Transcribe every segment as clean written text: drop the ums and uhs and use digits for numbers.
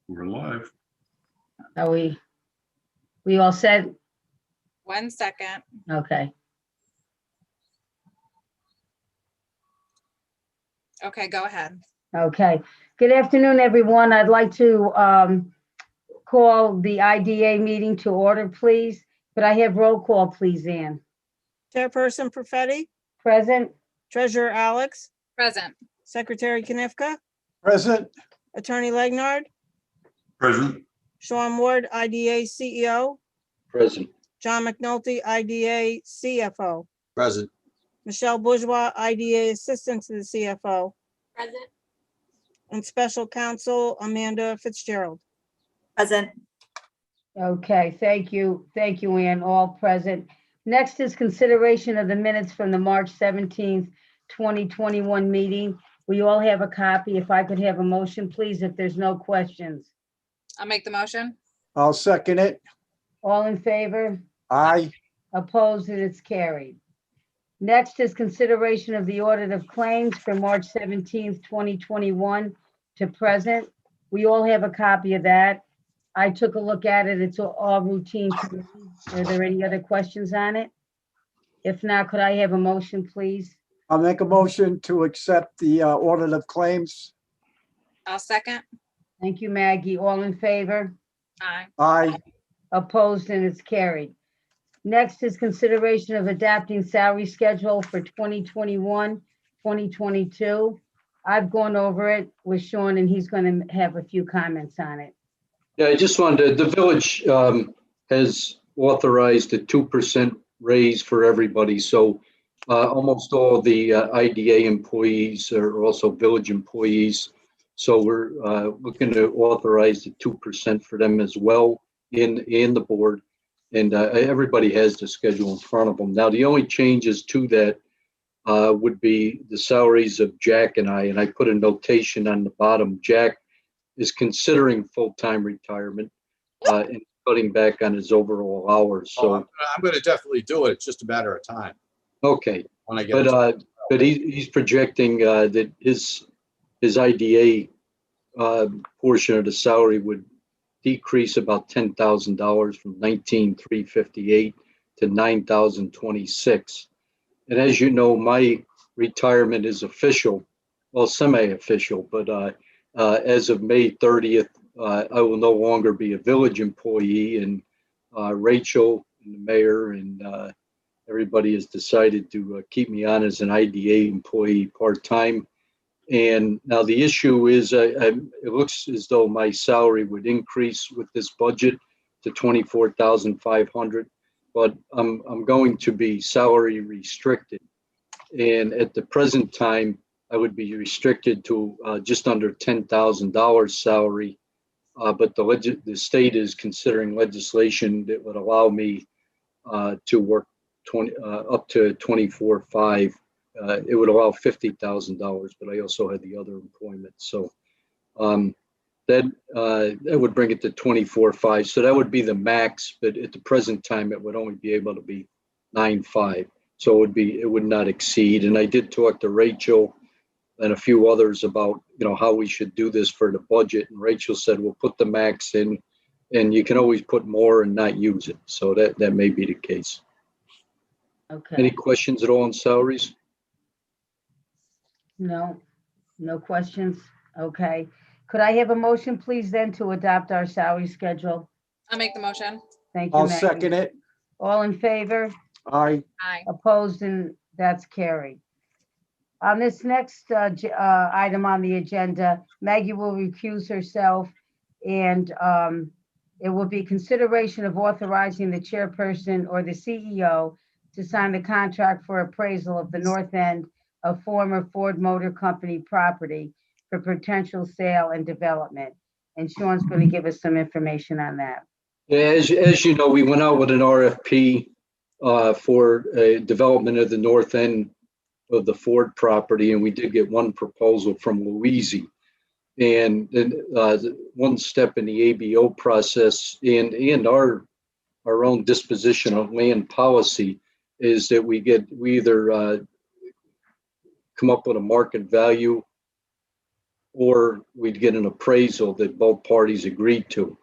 We're live. Are we all set? 1 second. Okay. Okay, go ahead. Okay. Good afternoon, everyone. I'd like to call the IDA meeting to order, please. Could I have roll call, please, Ann? Chairperson Perfetti, Present? Treasurer Alex, Present. Secretary Knifka, Present. Attorney Legnard, Present. Sean Ward, IDA CEO, Present. John McNulty, IDA CFO, Present. Michelle Bourgeois, IDA Assistant to the CFO, Present. and Special Counsel Amanda Fitzgerald. Present. Okay, thank you. Thank you, Ann. All present. Next is consideration of the minutes from the March 17th, 2021 meeting. We all have a copy. If I could have a motion, please, if there's no questions. I'll make the motion. I'll second it. All in favor? Aye. Opposed, and it's carried. Next is consideration of the audit of claims for March 17th, 2021 to present. We all have a copy of that. I took a look at it. It's all routine to me. Are there any other questions on it? If not, could I have a motion, please? I'll make a motion to accept the audit of claims. I'll second. Thank you, Maggie. All in favor? Aye. Aye. Opposed, and it's carried. Next is consideration of adapting salary schedule for 2021, 2022. I've gone over it with Sean, and he's going to have a few comments on it. Yeah, I just wanted to, the village has authorized a 2% raise for everybody. So almost all the IDA employees are also village employees. So we're looking to authorize the 2% for them as well in the board. And everybody has the schedule in front of them. Now, the only changes to that would be the salaries of Jack and I put a notation on the bottom. Jack is considering full-time retirement and cutting back on his overall hours. So, I'm going to definitely do it. It's just a matter of time okay, when I get. but he's projecting that his IDA portion of the salary would decrease about $10,000 from $19,358 to $9,026. And as you know, my retirement is official, well, semi-official, but as of May 30th, I will no longer be a village employee, and Rachel and the mayor and everybody has decided to keep me on as an IDA employee part-time. And now the issue is, it looks as though my salary would increase with this budget to $24,500, but I'm going to be salary restricted. And at the present time, I would be restricted to just under $10,000 salary, but the state is considering legislation that would allow me to work up to $24,500. It would allow $50,000, but I also had the other employment. So that would bring it to $24,500. So that would be the max, but at the present time, it would only be able to be $9,500. So it would not exceed. And I did talk to Rachel and a few others about, how we should do this for the budget. And Rachel said, we'll put the max in and you can always put more and not use it. So that may be the case. Okay. Any questions at all on salaries? No questions. Okay. Could I have a motion, please, then to adopt our salary schedule? I'll make the motion. Thank you, I'll Maggie. second it. All in favor? Aye. Aye. Opposed, and that's carried. On this next item on the agenda, Maggie will recuse herself, and it will be consideration of authorizing the chairperson or the CEO to sign the contract for appraisal of the north end of former Ford Motor Company property for potential sale and development. And Sean's going to give us some information on that. Yeah, as you know, we went out with an RFP for a development of the north end of the Ford property, and we did get one proposal from Louise. And then one step in the ABO process and our own disposition of land policy is that we either come up with a market value or we'd get an appraisal that both parties agreed to.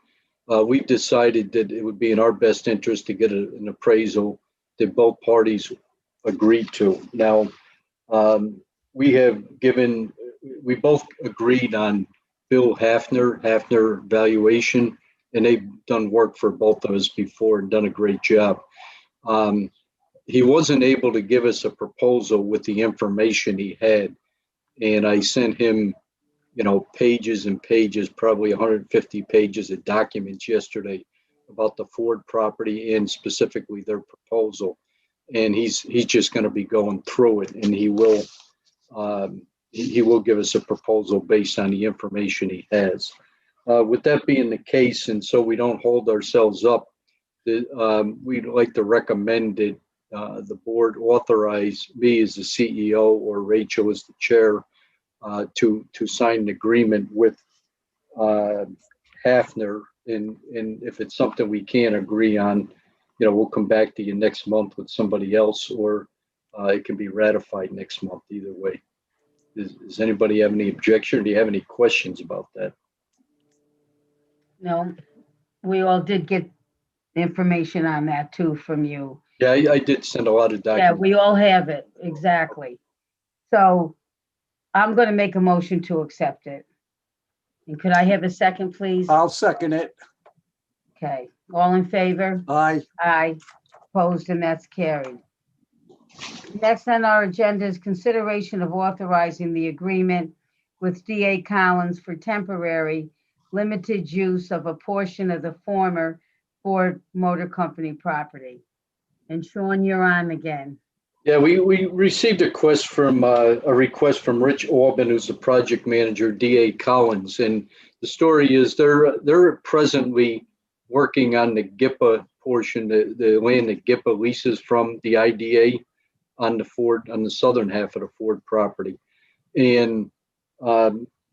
We've decided that it would be in our best interest to get an appraisal that both parties agreed to. Now, we both agreed on Bill Hafner valuation, and they've done work for both of us before and done a great job. He wasn't able to give us a proposal with the information he had, and I sent him, pages and pages, probably 150 pages of documents yesterday about the Ford property and specifically their proposal. And he's just going to be going through it, and he will give us a proposal based on the information he has. With that being the case, and so we don't hold ourselves up, we'd like to recommend that the board authorize me as the CEO or Rachel as the chair to sign an agreement with Hafner. And if it's something we can't agree on, we'll come back to you next month with somebody else, or it can be ratified next month. Either way. Does anybody have any objection? Do you have any questions about that? No, we all did get information on that too from you. Yeah, I did send a lot of Yeah, documents. we all have it, exactly. So I'm going to make a motion to accept it. And could I have a second, please? I'll second it. Okay, all in favor? Aye. Aye. Opposed, and that's carried. Next on our agenda is consideration of authorizing the agreement with D.A. Collins for temporary limited use of a portion of the former Ford Motor Company property. And Sean, you're on again. Yeah, we received a request from Rich Albin, who's the project manager, D.A. Collins, and the story is they're presently working on the GIPA portion, the land that GIPA leases from the IDA on the southern half of the Ford property, and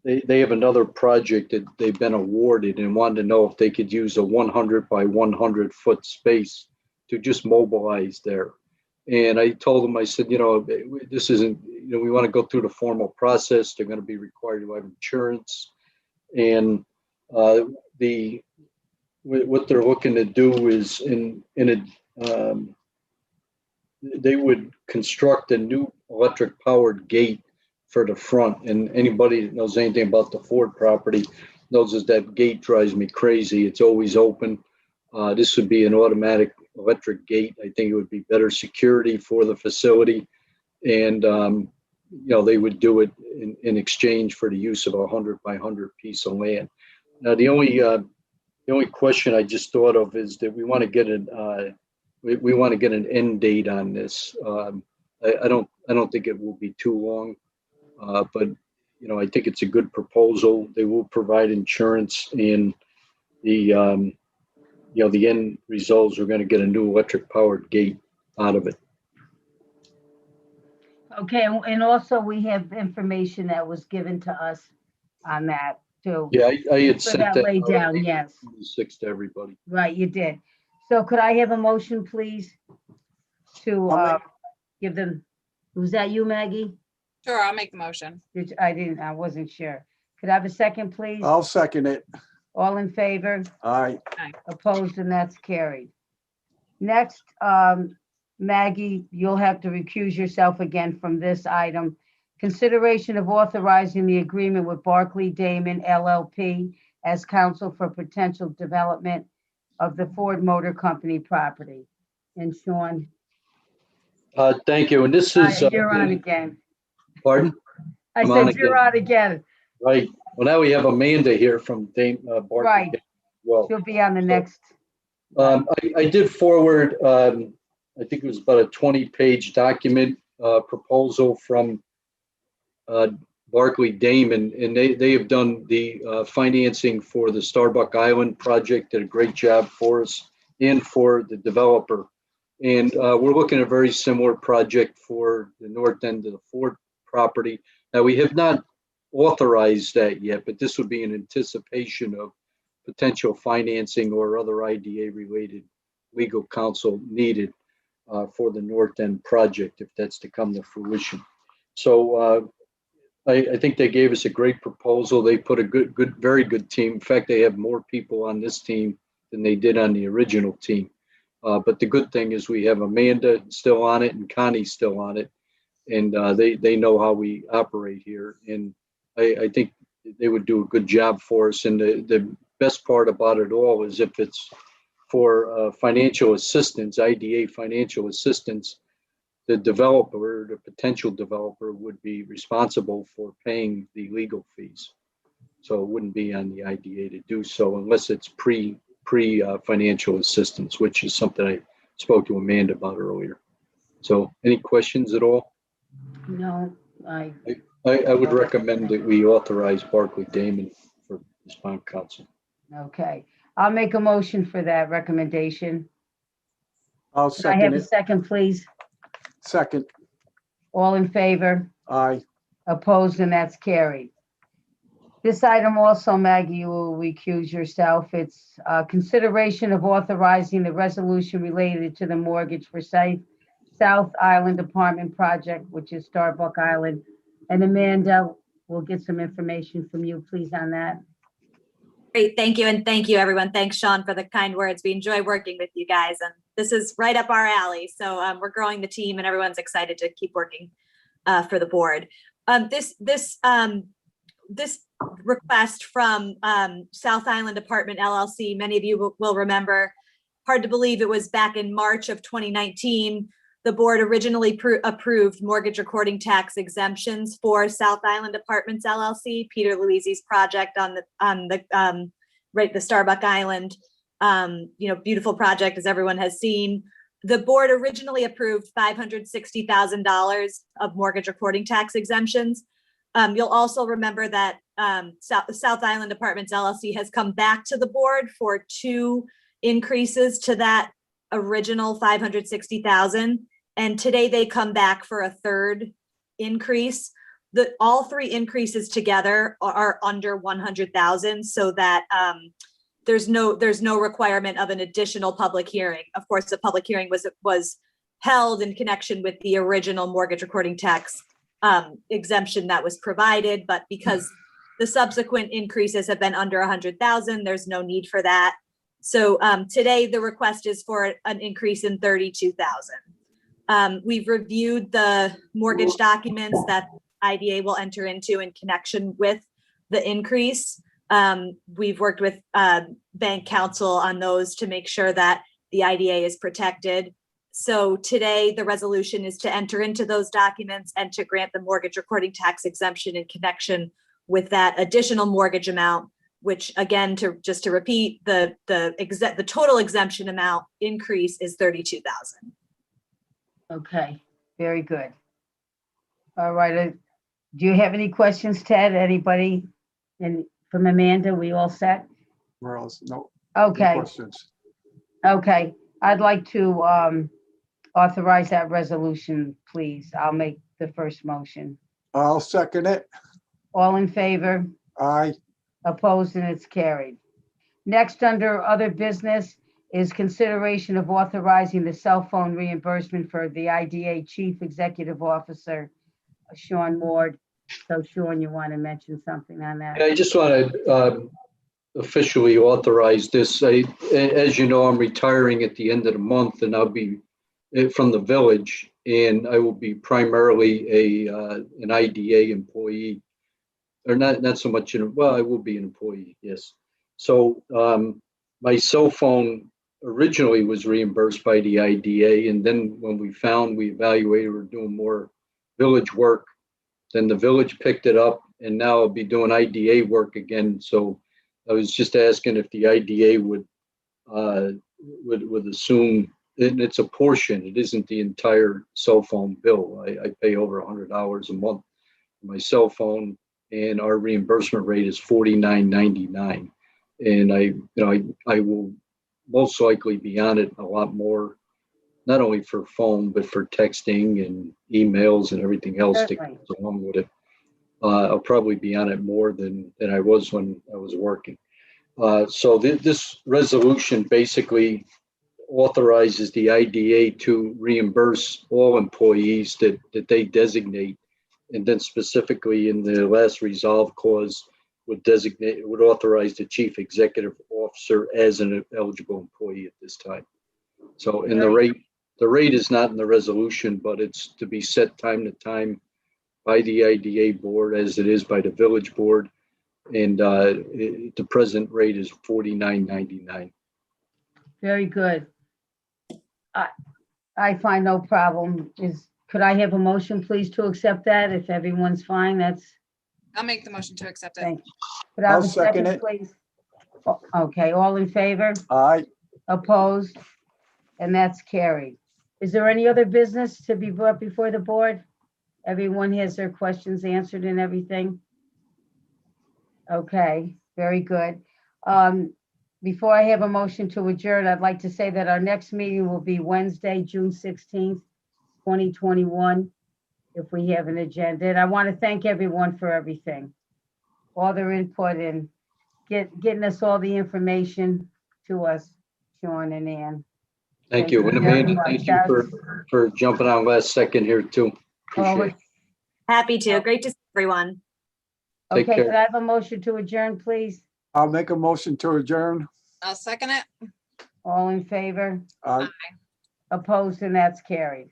they have another project that they've been awarded and wanted to know if they could use a 100 by 100 foot space to just mobilize there. And I told them, I said, this isn't, we want to go through the formal process. They're going to be required to have insurance. And what they're looking to do is they would construct a new electric powered gate for the front. And anybody that knows anything about the Ford property knows that gate drives me crazy. It's always open. This would be an automatic electric gate. I think it would be better security for the facility. And, they would do it in exchange for the use of a 100 by 100 piece of land. Now, the only question I just thought of is that we want to get an end date on this. I don't think it will be too long, but I think it's a good proposal. They will provide insurance, and the end results, we're going to get a new electric powered gate out of it. Okay, and also we have information that was given to us on that too. Yeah, I had For sent that that laid down, yes. 26 to everybody. Right, you did. So could I have a motion, please, to give them, was that you, Maggie? Sure, I'll make the motion. I wasn't sure. Could I have a second, please? I'll second it. All in favor? Aye. Opposed, and that's carried. Next, Maggie, you'll have to recuse yourself again from this item. Consideration of authorizing the agreement with Barclay Damon LLP as counsel for potential development of the Ford Motor Company property. And Sean, Thank you. And this is. you're on again. Pardon? I I'm on said you're on again. Right. Well, now we have Amanda here from Barclay. Right. Well, She'll be on the next. I did forward, I think it was about a 20-page document proposal from Barclay Damon, and they have done the financing for the Starbuck Island project, did a great job for us and for the developer. And we're looking at a very similar project for the north end of the Ford property. Now, we have not authorized that yet, but this would be in anticipation of potential financing or other IDA-related legal counsel needed for the north end project, if that's to come to fruition. So I think they gave us a great proposal. They put a very good team. In fact, they have more people on this team than they did on the original team. But the good thing is we have Amanda still on it and Connie's still on it. And they know how we operate here. And I think they would do a good job for us. And the best part about it all is if it's for financial assistance, IDA financial assistance, the developer, the potential developer would be responsible for paying the legal fees. So it wouldn't be on the IDA to do so unless it's pre financial assistance, which is something I spoke to Amanda about earlier. So any questions at all? No, I would recommend that we authorize Barclay Damon for this bond counsel. okay. I'll make a motion for that recommendation. I'll Can I have second a it. second, please? Second, All in favor? aye. Opposed, and that's carried. This item also, Maggie, you will recuse yourself. It's consideration of authorizing the resolution related to the mortgage for South Island Apartment Project, which is Starbuck Island. And Amanda, we'll get some information from you, please, on that. Great, thank you. And thank you, everyone. Thanks, Sean, for the kind words. We enjoy working with you guys. And this is right up our alley. So we're growing the team and everyone's excited to keep working for the board. This request from South Island Apartment LLC, many of you will remember, hard to believe it was back in March of 2019. The board originally approved mortgage recording tax exemptions for South Island Apartments LLC, Peter Luizi's project on the Starbuck Island, beautiful project as everyone has seen. The board originally approved $560,000 of mortgage recording tax exemptions. You'll also remember that South Island Apartments LLC has come back to the board for 2 increases to that original $560,000. And today they come back for a 3rd increase. All 3 increases together are under 100,000, so that there's no requirement of an additional public hearing. Of course, the public hearing was held in connection with the original mortgage recording tax exemption that was provided, but because the subsequent increases have been under 100,000, there's no need for that. So today the request is for an increase in 32,000. We've reviewed the mortgage documents that IDA will enter into in connection with the increase. We've worked with bank counsel on those to make sure that the IDA is protected. So today the resolution is to enter into those documents and to grant the mortgage recording tax exemption in connection with that additional mortgage amount, which again, just to repeat, the total exemption amount increase is 32,000. Okay, very good. All right. Do you have any questions, Ted? Anybody? And from Amanda, we all set? Where else? No Okay, questions. okay. I'd like to authorize that resolution, please. I'll make the first motion. I'll second it. All in favor? Aye. Opposed, and it's carried. Next, under other business, is consideration of authorizing the cell phone reimbursement for the IDA Chief Executive Officer, Sean Ward. So Sean, you want to mention something on that? I just want to officially authorize this. As you know, I'm retiring at the end of the month, and I'll be from the village, and I will be primarily an IDA employee, or not so much. Well, I will be an employee, yes. So my cell phone originally was reimbursed by the IDA, and then when we evaluated, we're doing more village work, then the village picked it up, and now I'll be doing IDA work again. So I was just asking if the IDA would assume, and it's a portion, it isn't the entire cell phone bill. I pay over $100 a month for my cell phone, and our reimbursement rate is $49.99. And I will most likely be on it a lot more, not only for phone, but for texting and emails and everything else that Certainly. goes along with it. I'll probably be on it more than I was when I was working. So this resolution basically authorizes the IDA to reimburse all employees that they designate And then specifically in the last resolve clause would authorize the chief executive officer as an eligible employee at this time. So in the rate is not in the resolution, but it's to be set time to time by the IDA board as it is by the village board. And the present rate is $49.99. Very good. I find no problem. Could I have a motion, please, to accept that? If everyone's fine, I'll make the motion to accept it. thank you. Could I have I'll a second second, it. please? Okay, all in favor? Aye. Opposed? And that's carried. Is there any other business to be brought before the board? Everyone has their questions answered and everything? Okay, very good. Before I have a motion to adjourn, I'd like to say that our next meeting will be Wednesday, June 16th, 2021, if we have an agenda. And I want to thank everyone for everything, all their input and getting us all the information to us, Sean and Ann. Thank you. And very Amanda, much. thank you for jumping on last second here too. Appreciate it. Happy to. Great to see everyone. Take Okay, care. could I have a motion to adjourn, please? I'll make a motion to adjourn. I'll second it. All in favor? Aye. Opposed, and that's carried.